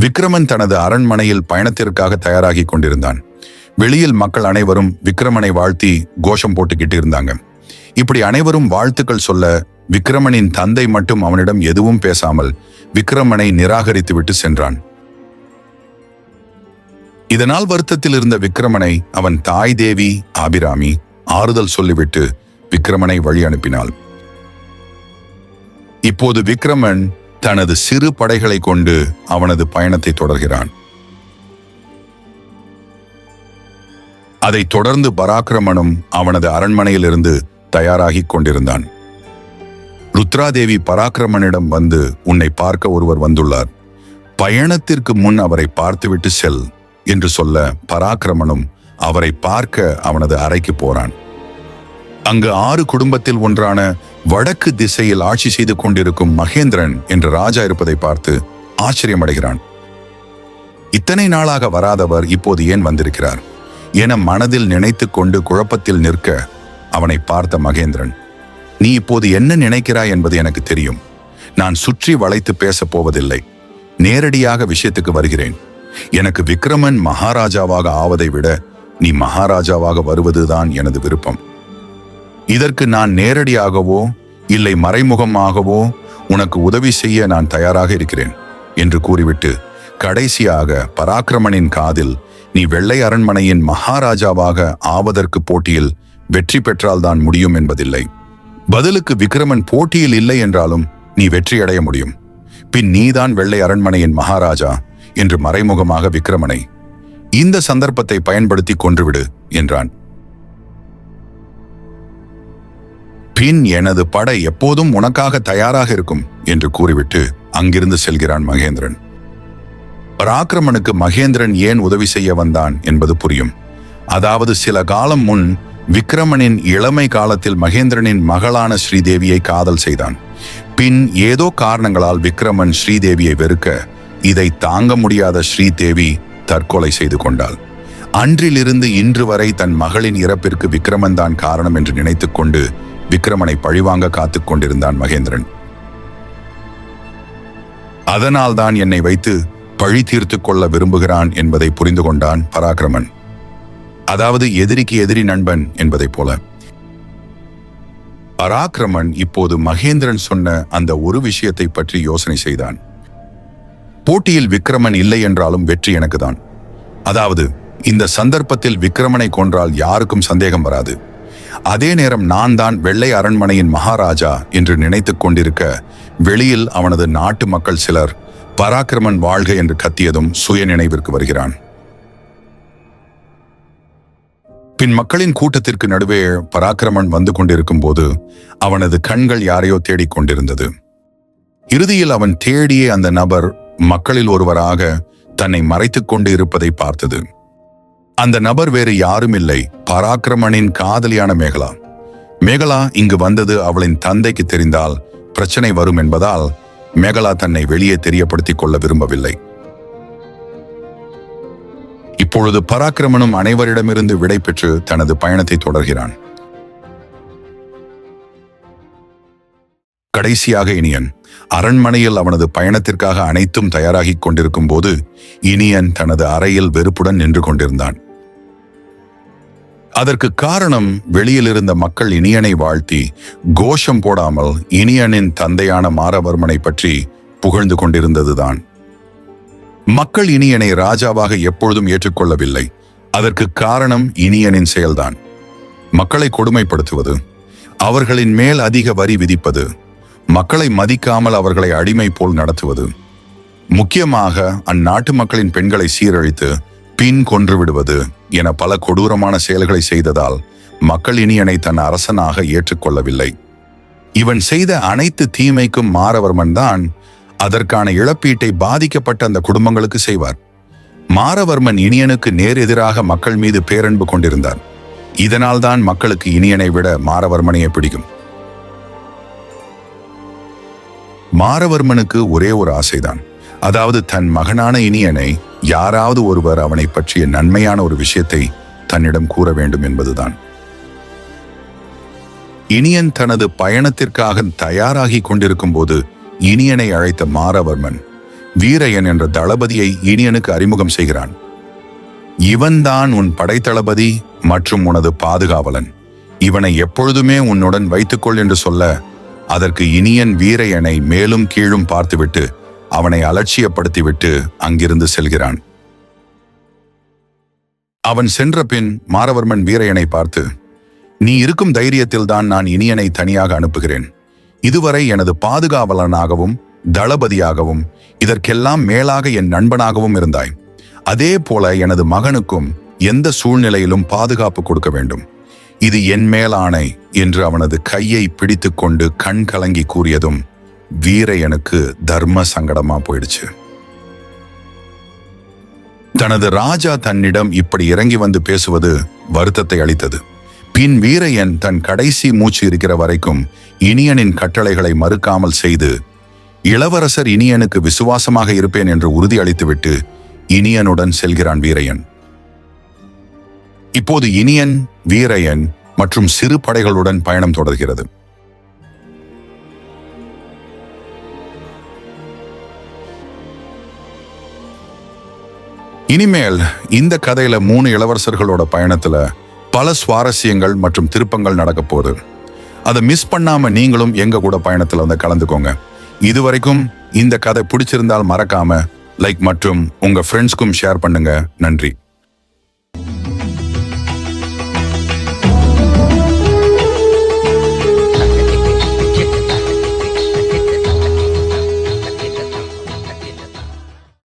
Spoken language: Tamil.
விக்கிரமன் தனது அரண்மனையில் பயணத்திற்காக தயாராகி கொண்டிருந்தான். வெளியில் மக்கள் அனைவரும் விக்கிரமனை வாழ்த்தி கோஷம் போட்டுக்கிட்டு இருந்தாங்க. இப்படி அனைவரும் வாழ்த்துக்கள் சொல்ல விக்கிரமனின் தந்தை மட்டும் அவனிடம் எதுவும் பேசாமல் விக்கிரமனை நிராகரித்து விட்டு சென்றான். இதனால் வருத்தத்தில் இருந்த விக்கிரமனை அவன் தாய் தேவி ஆபிராமி ஆறுதல் சொல்லிவிட்டு விக்கிரமனை வழி அனுப்பினாள். இப்போது விக்கிரமன் தனது சிறு படைகளை கொண்டு அவனது பயணத்தை தொடர்கிறான். அதைத் தொடர்ந்து பராக்கிரமனும் அவனது அரண்மனையிலிருந்து தயாராகி கொண்டிருந்தான். ருத்ராதேவி பராக்கிரமனிடம் வந்து, உன்னை பார்க்க ஒருவர் வந்துள்ளார், பயணத்திற்கு முன் அவரை பார்த்துவிட்டு செல் என்று சொல்ல பராக்கிரமனும் அவரை பார்க்க அவனது அறைக்கு போறான். அங்கு 6 குடும்பத்தில் ஒன்றான வடக்கு திசையில் ஆட்சி செய்து கொண்டிருக்கும் மகேந்திரன் என்ற ராஜா இருப்பதை பார்த்து ஆச்சரியமடைகிறான். இத்தனை நாளாக வராதவர் இப்போது ஏன் வந்திருக்கிறார் என மனதில் நினைத்து கொண்டு குழப்பத்தில் நிற்க அவனை பார்த்த மகேந்திரன், நீ இப்போது என்ன நினைக்கிறாய் என்பது எனக்கு தெரியும். நான் சுற்றி வளைத்து பேசப் போவதில்லை, நேரடியாக விஷயத்துக்கு வருகிறேன். எனக்கு விக்கிரமன் மகாராஜாவாக ஆவதை விட நீ மகாராஜாவாக வருவதுதான் எனது விருப்பம். இதற்கு நான் நேரடியாகவோ இல்லை மறைமுகமாகவோ உனக்கு உதவி செய்ய நான் தயாராக இருக்கிறேன் என்று கூறிவிட்டு கடைசியாக பராக்கிரமனின் காதில், நீ வெள்ளை அரண்மனையின் மகாராஜாவாக ஆவதற்கு போட்டியில் வெற்றி பெற்றால்தான் முடியும் என்பதில்லை. பதிலுக்கு விக்கிரமன் போட்டியில் இல்லை என்றாலும் நீ வெற்றியடைய முடியும். பின் நீதான் வெள்ளை அரண்மனையின் மகாராஜா என்று மறைமுகமாக விக்கிரமனை இந்த சந்தர்ப்பத்தை பயன்படுத்தி கொன்றுவிடு என்றான். பின் எனது படை எப்போதும் உனக்காக தயாராக இருக்கும் என்று கூறிவிட்டு அங்கிருந்து செல்கிறான் மகேந்திரன். பராக்கிரமனுக்கு மகேந்திரன் ஏன் உதவி செய்ய வந்தான் என்பது புரியும். அதாவது சில காலம் முன் விக்கிரமனின் இளமை காலத்தில் மகேந்திரனின் மகளான ஸ்ரீதேவியை காதல் செய்தான். பின் ஏதோ காரணங்களால் விக்கிரமன் ஸ்ரீதேவியை வெறுக்க இதை தாங்க முடியாத ஸ்ரீதேவி தற்கொலை செய்து கொண்டாள். அன்றிலிருந்து இன்று வரை தன் மகளின் இறப்பிற்கு விக்கிரமன் தான் காரணம் என்று நினைத்துக் கொண்டு விக்கிரமனை பழிவாங்க காத்துக் கொண்டிருந்தான் மகேந்திரன். அதனால்தான் என்னை வைத்து பழி தீர்த்து கொள்ள விரும்புகிறான் என்பதை புரிந்து கொண்டான் பராக்கிரமன். அதாவது எதிரிக்கு எதிரி நண்பன் என்பதை போல. பராக்கிரமன் இப்போது மகேந்திரன் சொன்ன அந்த ஒரு விஷயத்தை பற்றி யோசனை செய்தான். போட்டியில் விக்கிரமன் இல்லை என்றாலும் வெற்றி எனக்குதான். அதாவது இந்த சந்தர்ப்பத்தில் விக்கிரமனை கொன்றால் யாருக்கும் சந்தேகம் வராது. அதே நேரம் நான் தான் வெள்ளை அரண்மனையின் மகாராஜா என்று நினைத்துக் கொண்டிருக்க வெளியில் அவனது நாட்டு மக்கள் சிலர் பராக்கிரமன் வாழ்க என்று கத்தியதும் சுய நினைவிற்கு வருகிறான். பின் மக்களின் கூட்டத்திற்கு நடுவே பராக்கிரமன் வந்து கொண்டிருக்கும் போது அவனது கண்கள் யாரையோ தேடிக் கொண்டிருந்தது. இறுதியில் அவன் தேடிய அந்த நபர் மக்களில் ஒருவராக தன்னை மறைத்துக் கொண்டு இருப்பதை பார்த்தது. அந்த நபர் வேறு யாரும் இல்லை, பராக்கிரமனின் காதலியான மேகலா. மேகலா இங்கு வந்தது அவளின் தந்தைக்கு தெரிந்தால் பிரச்சனை வரும் என்பதால் மேகலா தன்னை வெளியே தெரியப்படுத்திக் கொள்ள விரும்பவில்லை. இப்பொழுது பராக்கிரமனும் அனைவரிடமிருந்து விடை பெற்று தனது பயணத்தை தொடர்கிறான். கடைசியாக இனியன் அரண்மனையில் அவனது பயணத்திற்காக அனைத்தும் தயாராகி கொண்டிருக்கும் போது இனியன் தனது அறையில் வெறுப்புடன் நின்று கொண்டிருந்தான். அதற்கு காரணம் வெளியில் இருந்த மக்கள் இனியனை வாழ்த்தி கோஷம் போடாமல் இனியனின் தந்தையான மாரவர்மனை பற்றி புகழ்ந்து கொண்டிருந்ததுதான். மக்கள் இனியனை ராஜாவாக எப்பொழுதும் ஏற்றுக்கொள்ளவில்லை. அதற்கு காரணம் இனியனின் செயல்தான். மக்களை கொடுமைப்படுத்துவது, அவர்களின் மேல் அதிக வரி விதிப்பது, மக்களை மதிக்காமல் அவர்களை அடிமை போல் நடத்துவது, முக்கியமாக அந்நாட்டு மக்களின் பெண்களை சீரழித்து பின் கொன்று விடுவது என பல கொடூரமான செயல்களை செய்ததால் மக்கள் இனியனை தன் அரசனாக ஏற்றுக்கொள்ளவில்லை. இவன் செய்த அனைத்து தீமைக்கும் மாரவர்மன் தான் அதற்கான இழப்பீட்டை பாதிக்கப்பட்ட அந்த குடும்பங்களுக்கு செய்வார். மாரவர்மன் இனியனுக்கு நேர் எதிராக மக்கள் மீது பேரன்பு கொண்டிருந்தார். இதனால்தான் மக்களுக்கு இனியனை விட மாரவர்மனையே பிடிக்கும். மாரவர்மனுக்கு ஒரே ஒரு ஆசைதான், அதாவது தன் மகனான இனியனை யாராவது ஒருவர் அவனை பற்றிய நன்மையான ஒரு விஷயத்தை தன்னிடம் கூற வேண்டும் என்பதுதான். இனியன் தனது பயணத்திற்காக தயாராகி கொண்டிருக்கும் போது இனியனை அழைத்த மாரவர்மன் வீரையன் என்ற தளபதியை இனியனுக்கு அறிமுகம் செய்கிறான். இவன்தான் உன் படைத்தளபதி மற்றும் உனது பாதுகாவலன். இவனை எப்பொழுதுமே உன்னுடன் வைத்துக்கொள் என்று சொல்ல, அதற்கு இனியன் வீரையனை மேலும் கீழும் பார்த்துவிட்டு அவனை அலட்சியப்படுத்திவிட்டு அங்கிருந்து செல்கிறான். அவன் சென்ற பின் மாரவர்மன் வீரையனை பார்த்து, நீ இருக்கும் தைரியத்தில்தான் நான் இனியனை தனியாக அனுப்புகிறேன். இதுவரை எனது பாதுகாவலனாகவும் தளபதியாகவும் இதற்கெல்லாம் மேலாக என் நண்பனாகவும் இருந்தாய். அதே போல எனது மகனுக்கும் எந்த சூழ்நிலையிலும் பாதுகாப்பு கொடுக்க வேண்டும். இது என் மேலாணை என்று அவனது கையை பிடித்து கொண்டு கண் கலங்கி கூறியதும் வீரையனுக்கு தர்ம சங்கடமா போயிடுச்சு. தனது ராஜா தன்னிடம் இப்படி இறங்கி வந்து பேசுவது வருத்தத்தை அளித்தது. பின் வீரையன் தன் கடைசி மூச்சு இருக்கிற வரைக்கும் இனியனின் கட்டளைகளை மறுக்காமல் செய்து, இளவரசர் இனியனுக்கு விசுவாசமாக இருப்பேன் என்று உறுதி அளித்துவிட்டு இனியனுடன் செல்கிறான் வீரையன். இப்போது இனியன், வீரையன் மற்றும் சிறு படைகளுடன் பயணம் தொடர்கிறது. இனிமேல் இந்த கதையில 3 இளவரசர்களோட பயணத்துல பல சுவாரஸ்யங்கள் மற்றும் திருப்பங்கள் நடக்க போகுது. அதை மிஸ் பண்ணாம நீங்களும் எங்க கூட பயணத்துல வந்து கலந்துக்கோங்க. இதுவரைக்கும் இந்த கதை பிடிச்சிருந்தால் மறக்காம லைக் மற்றும் உங்க ஃப்ரெண்ட்ஸ்க்கும் ஷேர் பண்ணுங்க. நன்றி.